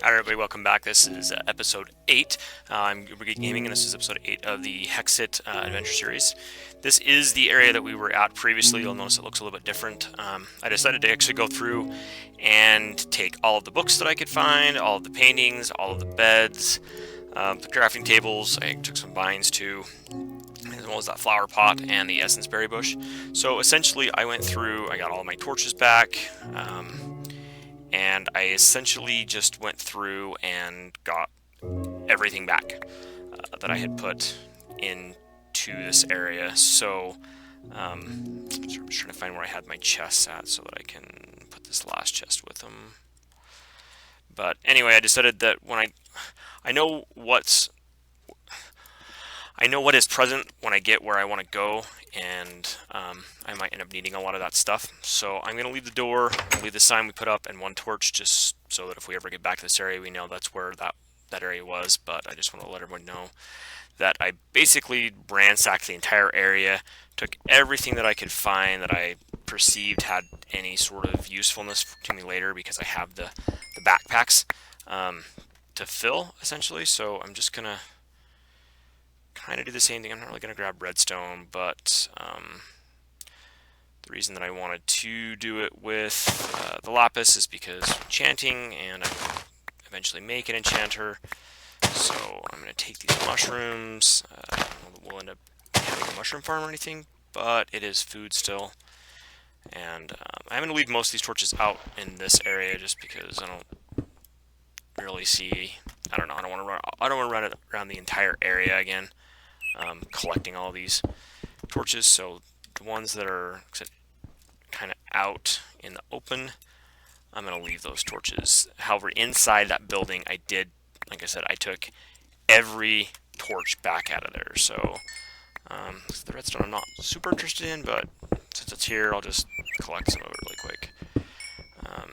Hi everybody, welcome back. This is episode 8. I'm Wiki Gaming and this is episode 8 of the Hexxit Adventure Series. This is the area that we were at previously. You'll notice it looks a little bit different. I decided to actually go through and take all of the books that I could find, all of the paintings, all of the beds, the crafting tables. I took some vines too, as well as that flower pot and the essence berry bush. So essentially I went through, I got all of my torches back. And I essentially just went through and got everything back that I had put into this area. So I'm just trying to find where I had my chests at so that I can put this last chest with them. But anyway, I decided that when I know what is present when I get where I want to go, and I might end up needing a lot of that stuff. So I'm going to leave the door, leave the sign we put up, and one torch, just so that if we ever get back to this area, we know that's where that area was. But I just want to let everyone know that I basically ransacked the entire area, took everything that I could find that I perceived had any sort of usefulness to me later, because I have the backpacks to fill, essentially. So I'm just going to kind of do the same thing. I'm not really going to grab redstone, but the reason that I wanted to do it with the lapis is because enchanting, and I will eventually make an enchanter. So I'm going to take these mushrooms. We'll end up having a mushroom farm or anything, but it is food still. And I'm going to leave most of these torches out in this area just because I don't really see. I don't know. I don't want to run it around the entire area again. Collecting all these torches, so the ones that are kind of out in the open, I'm going to leave those torches. However, inside that building, I did, like I said, I took every torch back out of there. So the redstone I'm not super interested in, but since it's here, I'll just collect some of it really quick. I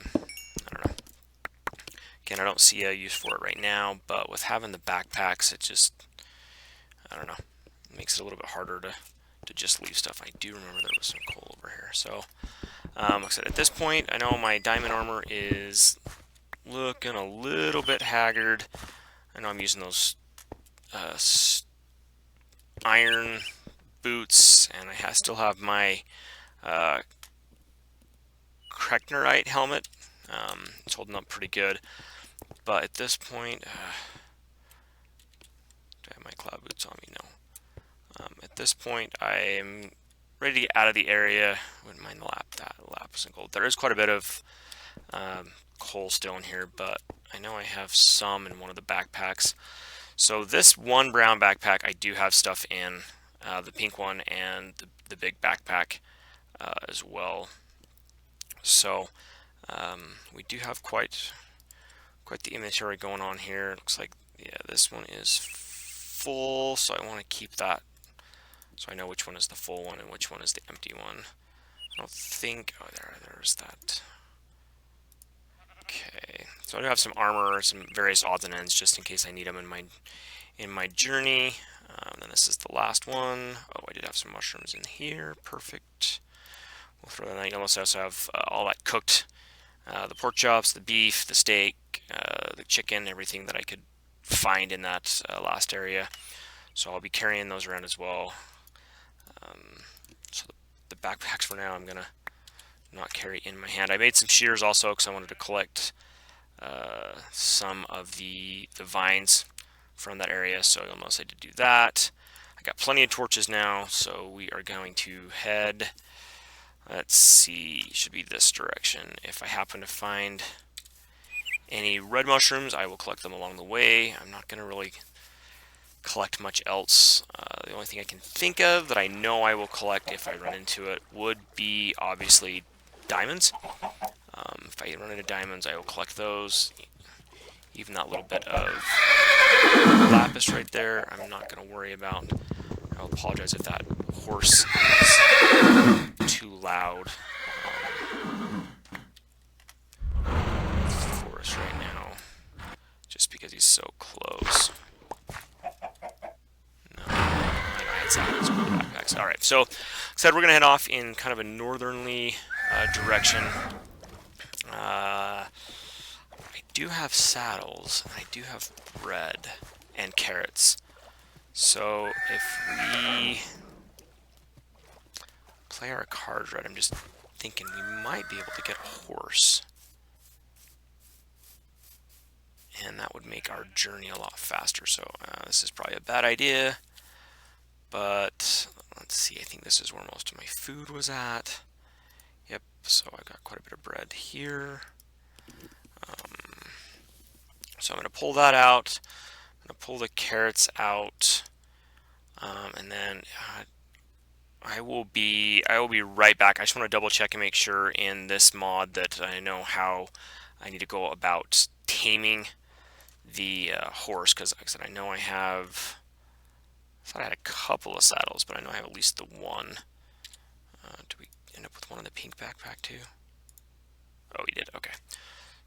don't know. Again, I don't see a use for it right now, but with having the backpacks, it just, I don't know, makes it a little bit harder to just leave stuff. I do remember there was some coal over here. So, like I said, at this point, I know my diamond armor is looking a little bit haggard. I know I'm using those iron boots, and I still have my Kreknerite helmet. It's holding up pretty good. But at this point, do I have my cloud boots on me? No. At this point, I'm ready to get out of the area. Wouldn't mind that lapis and gold. There is quite a bit of coal still in here, but I know I have some in one of the backpacks. So this one brown backpack, I do have stuff in. The pink one and the big backpack as well. So we do have quite the inventory going on here. It looks like, yeah, this one is full, so I want to keep that. So I know which one is the full one and which one is the empty one. I don't think, oh, there's that. Okay, so I do have some armor, some various odds and ends just in case I need them in my journey. Then this is the last one. Oh, I did have some mushrooms in here. Perfect. We'll throw that in. You'll also have all that cooked, the pork chops, the beef, the steak, the chicken, everything that I could find in that last area. So I'll be carrying those around as well. So the backpacks for now I'm gonna not carry in my hand. I made some shears also because I wanted to collect some of the vines from that area, so you'll notice I did do that. I got plenty of torches now, so we are going to head, let's see, should be this direction. If I happen to find any red mushrooms, I will collect them along the way. I'm not going to really collect much else. The only thing I can think of that I know I will collect if I run into it would be obviously diamonds. If I run into diamonds, I will collect those. Even that little bit of lapis right there, I'm not going to worry about. I'll apologize if that horse is too loud. Forest right now, just because he's so close. Backpacks. All right, so like I said, we're gonna head off in kind of a northerly direction. I do have saddles, and I do have bread and carrots. So if we play our cards right, I'm just thinking we might be able to get a horse. And that would make our journey a lot faster. So this is probably a bad idea. But let's see, I think this is where most of my food was at. Yep, so I got quite a bit of bread here. So I'm going to pull that out. I'm going to pull the carrots out. And then I will be right back. I just want to double check and make sure in this mod that I know how I need to go about taming the horse, because like I said, I know I thought I had a couple of saddles, but I know I have at least the one. Do we end up with one in the pink backpack too? Oh, we did. Okay.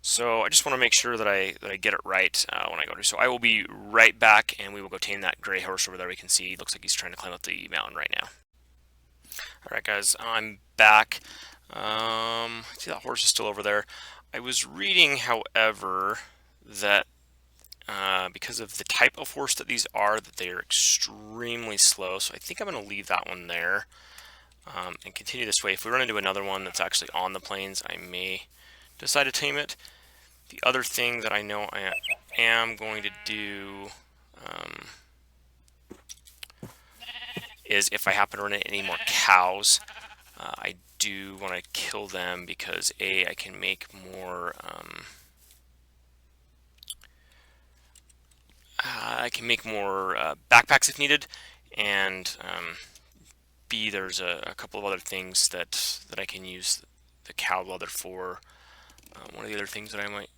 So I just want to make sure that I get it right when I go to. So I will be right back, and we will go tame that gray horse over there. We can see, looks like he's trying to climb up the mountain right now. All right, guys, I'm back. See, that horse is still over there. I was reading, however, that because of the type of horse that these are, that they are extremely slow. So I think I'm going to leave that one there and continue this way. If we run into another one that's actually on the plains, I may decide to tame it. The other thing that I know I am going to do is if I happen to run into any more cows, I do want to kill them because I can make more backpacks if needed, and B, there's a couple of other things that I can use the cow leather for. One of the other things that I might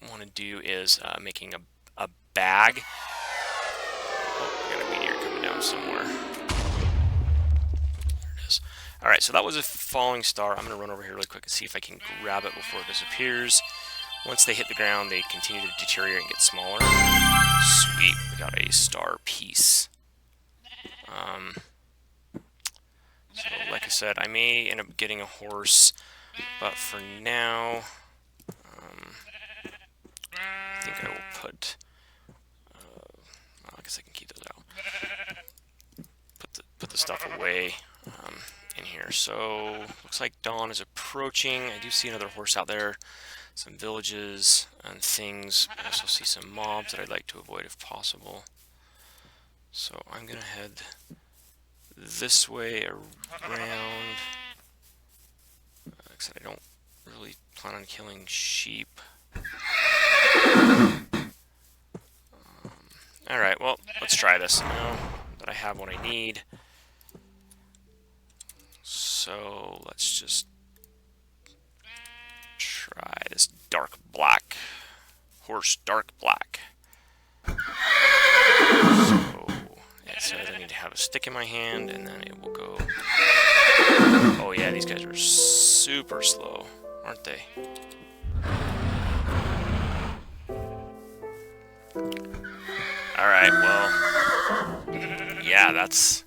want to do is making a bag. Oh, I got a meteor coming down somewhere. There it is. Alright, so that was a falling star. I'm going to run over here really quick and see if I can grab it before it disappears. Once they hit the ground, they continue to deteriorate and get smaller. Sweet, we got a star piece. So, like I said, I may end up getting a horse, but for now, I think I will put. Well, I guess I can keep those out. Put the stuff away in here. So, looks like dawn is approaching. I do see another horse out there. Some villages and things. I also see some mobs that I'd like to avoid if possible. So I'm going to head this way around. Like I said, I don't really plan on killing sheep. Alright, well, let's try this now that I have what I need. So let's just try this dark black horse, dark black. So it says I need to have a stick in my hand, and then it will go. Oh yeah, these guys are super slow, aren't they? All right, well, yeah, that's.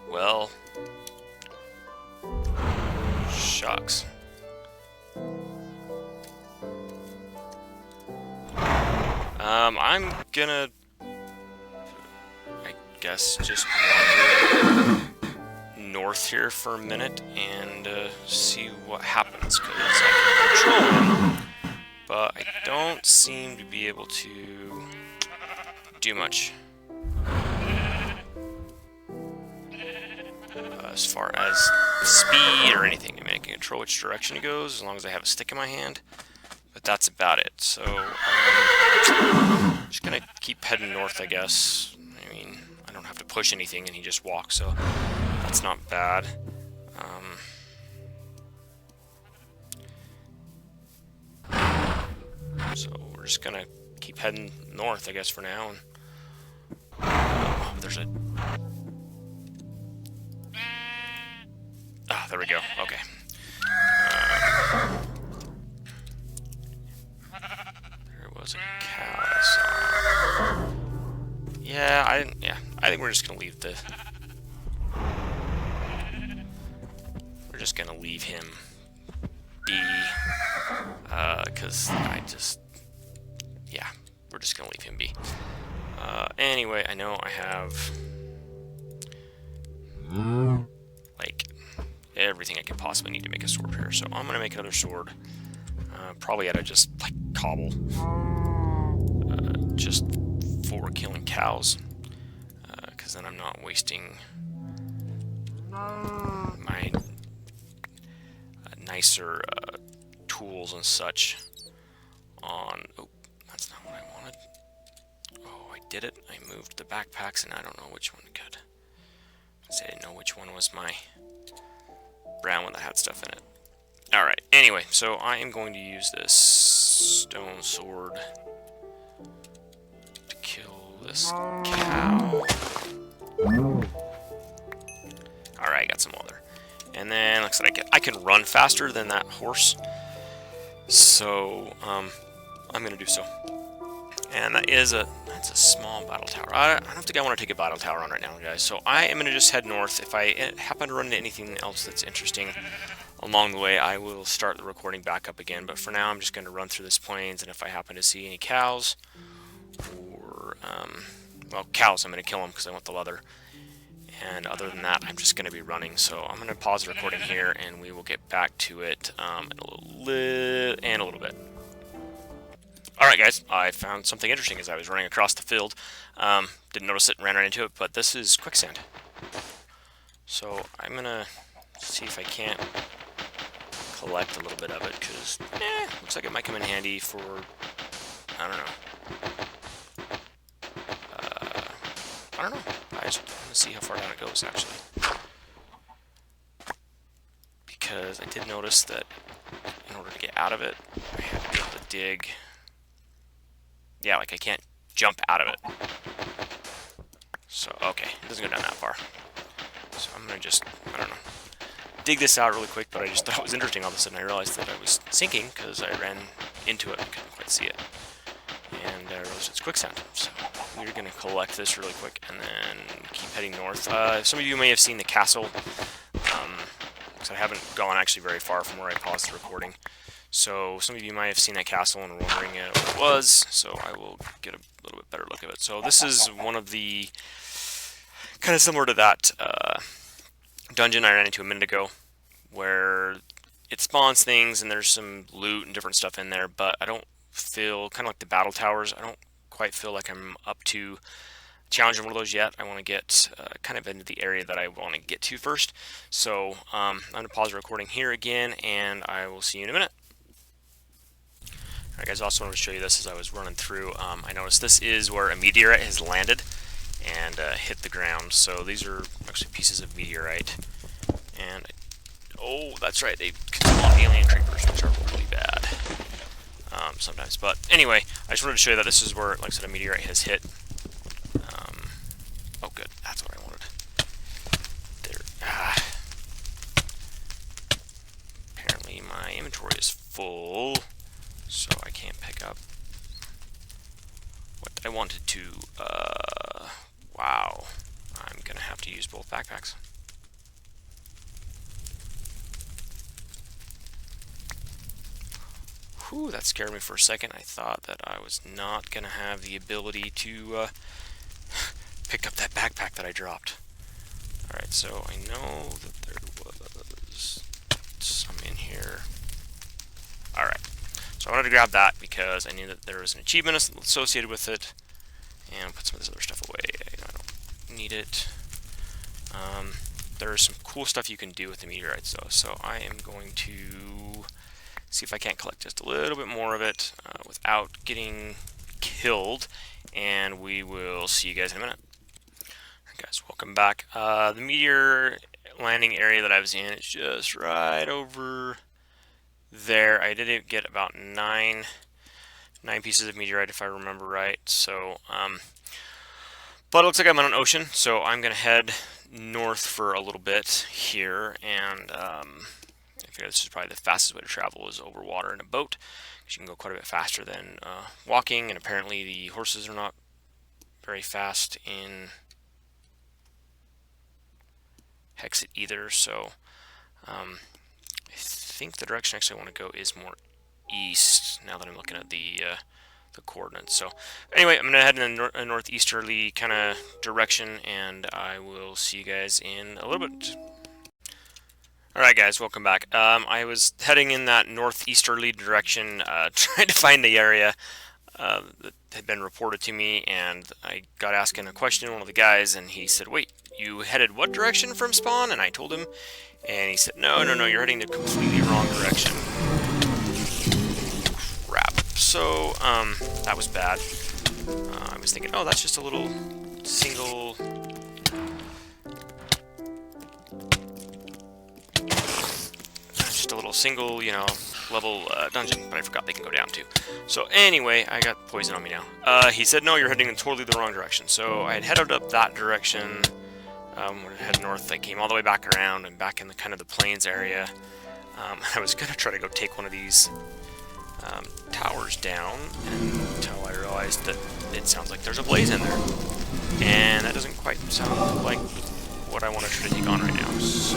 Well, shucks. I'm gonna, I guess, just wander north here for a minute and see what happens, because I can control him, but I don't seem to be able to do much. As far as speed or anything. I mean, I can control which direction it goes as long as I have a stick in my hand, but that's about it. So I'm just gonna keep heading north, I guess. I mean, I don't have to push anything and he just walks, so that's not bad. So we're just gonna keep heading north, I guess, for now. And oh, there's a. Ah, there we go. Okay. There was a cow I saw. Yeah, I think we're just gonna leave the. just gonna leave him be, because yeah, we're just gonna leave him be. Anyway, I know I have like everything I could possibly need to make a sword here, so I'm gonna make another sword. Probably out of just like cobble, just for killing cows, because then I'm not wasting my nicer tools and such on. Oh, that's not what I wanted. Oh, I did it. I moved the backpacks, and I don't know which one could. I didn't know which one was my brown one that had stuff in it. Alright, anyway, so I am going to use this stone sword to kill this cow. Alright, I got some leather. And then, like I said, I can run faster than that horse. So, I'm going to do so. And that's a small battle tower. I don't think I want to take a battle tower on right now, guys. So I am going to just head north. If I happen to run into anything else that's interesting along the way, I will start the recording back up again. But for now, I'm just going to run through this plains, and if I happen to see any cows, or, well, cows, I'm going to kill them because I want the leather. And other than that, I'm just going to be running. So I'm going to pause the recording here, and we will get back to it in a little bit. Alright guys, I found something interesting as I was running across the field. Didn't notice it and ran right into it, but this is quicksand. So I'm going to see if I can't collect a little bit of it, because looks like it might come in handy for, I don't know. I just want to see how far down it goes, actually. Because I did notice that in order to get out of it, I had to be able to dig. Yeah, like I can't jump out of it. So, okay, it doesn't go down that far. So I'm going to just, I don't know, dig this out really quick, but I just thought it was interesting. All of a sudden I realized that I was sinking because I ran into it and couldn't quite see it. And I realized it's quicksand. So we're going to collect this really quick and then keep heading north. Some of you may have seen the castle. Because I haven't gone actually very far from where I paused the recording. So some of you might have seen that castle and were wondering what it was, so I will get a little bit better look at it. So this is one of the, kind of similar to that dungeon I ran into a minute ago, where it spawns things and there's some loot and different stuff in there, but I don't feel, kind of like the battle towers, I don't quite feel like I'm up to challenging one of those yet. I want to get kind of into the area that I want to get to first. So I'm going to pause the recording here again, and I will see you in a minute. Alright guys, I also wanted to show you this as I was running through. I noticed this is where a meteorite has landed and hit the ground. So these are actually pieces of meteorite. And, oh, that's right, they can spawn alien creepers, which are really bad sometimes. But anyway, I just wanted to show you that this is where, like I said, a meteorite has hit. Oh good, that's what I wanted. There. Apparently my inventory is full, so I can't pick up what I wanted to. Wow. I'm going to have to use both backpacks. Whew, that scared me for a second. I thought that I was not going to have the ability to pick up that backpack that I dropped. Alright, so I know that there was some in here. Alright, so I wanted to grab that because I knew that there was an achievement associated with it. And I'll put some of this other stuff away. I don't need it. There's some cool stuff you can do with the meteorites though, so I am going to see if I can't collect just a little bit more of it without getting killed, and we will see you guys in a minute. Alright guys, welcome back. The meteor landing area that I was in is just right over there. I did get about nine pieces of meteorite if I remember right. So, but it looks like I'm on an ocean, so I'm gonna head north for a little bit here, and I figure this is probably the fastest way to travel is over water in a boat, because you can go quite a bit faster than walking, and apparently the horses are not very fast in Hexxit either, so I think the direction actually I want to go is more east now that I'm looking at the coordinates. So anyway, I'm going to head in a northeasterly kind of direction, and I will see you guys in a little bit. Alright guys, welcome back. I was heading in that northeasterly direction, trying to find the area that had been reported to me, and I got asking a question to one of the guys, and he said, wait, you headed what direction from spawn? And I told him, and he said, no, you're heading the completely wrong direction. Crap. So, that was bad. I was thinking, oh, that's just a little single... just a little single, level dungeon, but I forgot they can go down too. So anyway, I got poison on me now. He said, no, you're heading in totally the wrong direction. So I had headed up that direction. When I head north, I came all the way back around and back in the kind of the plains area. I was gonna try to go take one of these towers down until I realized that it sounds like there's a blaze in there, and that doesn't quite sound like what I want to try to take on right now. So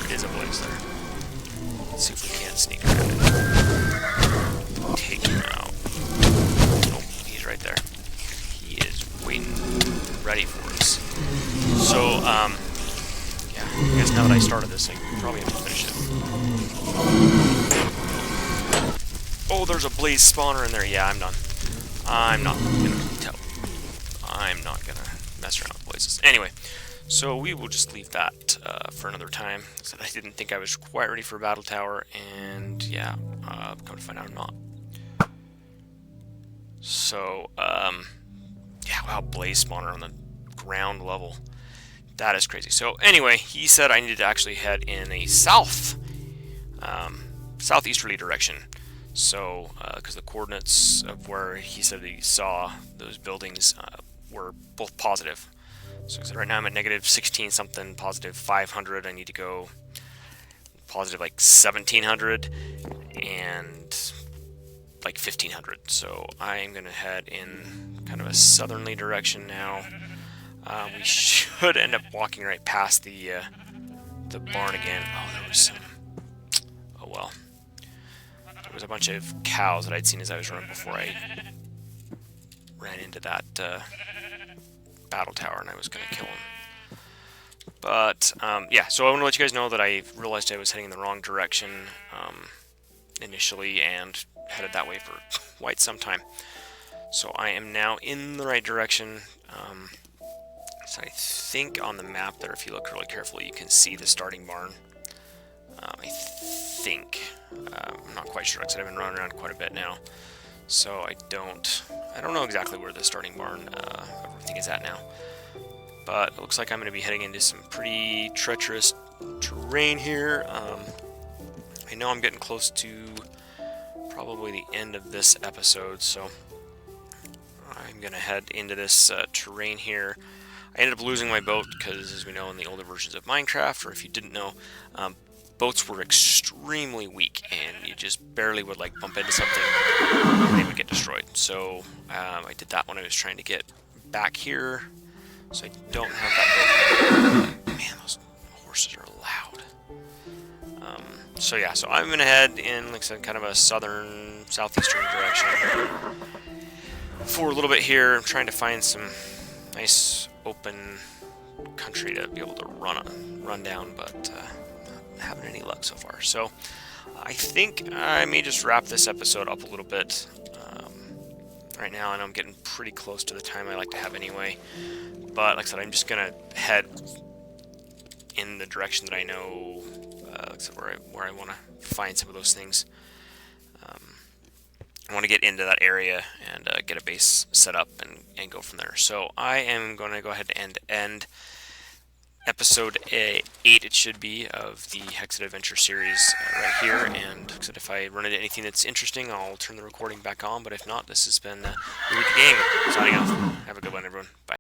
there is a blaze there. Let's see if we can't sneak around it. Take him out. Nope, he's right there. He is waiting, ready for us. So, yeah, I guess now that I started this, I probably have to finish it. Oh, there's a blaze spawner in there. Yeah, I'm done. I'm not gonna mess around with blazes. Anyway. So we will just leave that for another time. I didn't think I was quite ready for a battle tower, and yeah, come to find out I'm not. So, yeah, wow, blaze spawner on the ground level. That is crazy. So anyway, he said I needed to actually head in a southeasterly direction. So, because the coordinates of where he said he saw those buildings were both positive. So right now I'm at negative 16 something, positive 500. I need to go positive like 1700 and like 1500. So I am going to head in kind of a southerly direction now. We should end up walking right past the barn again. Oh, there was some... Oh well. There was a bunch of cows that I'd seen as I was running before I ran into that battle tower, and I was going to kill him. But, yeah, so I want to let you guys know that I realized I was heading in the wrong direction initially, and headed that way for quite some time. So I am now in the right direction. So I think on the map there, if you look really carefully, you can see the starting barn. I think. I'm not quite sure, because I've been running around quite a bit now. So I don't know exactly where the starting barn everything is at now. But it looks like I'm going to be heading into some pretty treacherous terrain here. I know I'm getting close to probably the end of this episode, so I'm going to head into this terrain here. I ended up losing my boat because, as we know in the older versions of Minecraft, or if you didn't know, boats were extremely weak, and you just barely would like bump into something and they would get destroyed. So I did that when I was trying to get back here, so I don't have that boat. Man, those horses are loud. So yeah, so I'm gonna head in, like I said, kind of a southeastern direction for a little bit here. I'm trying to find some nice open country to be able to run down, but not having any luck so far. So I think I may just wrap this episode up a little bit right now, and I'm getting pretty close to the time I like to have anyway. But like I said, I'm just gonna head in the direction that I know, like I said, where I want to find some of those things. I want to get into that area and get a base set up and go from there. So I am going to go ahead and end episode 8, it should be, of the Hexxit Adventure series right here. And like I said, if I run into anything that's interesting, I'll turn the recording back on. But if not, this has been Wiki signing off. Have a good one, everyone. Bye.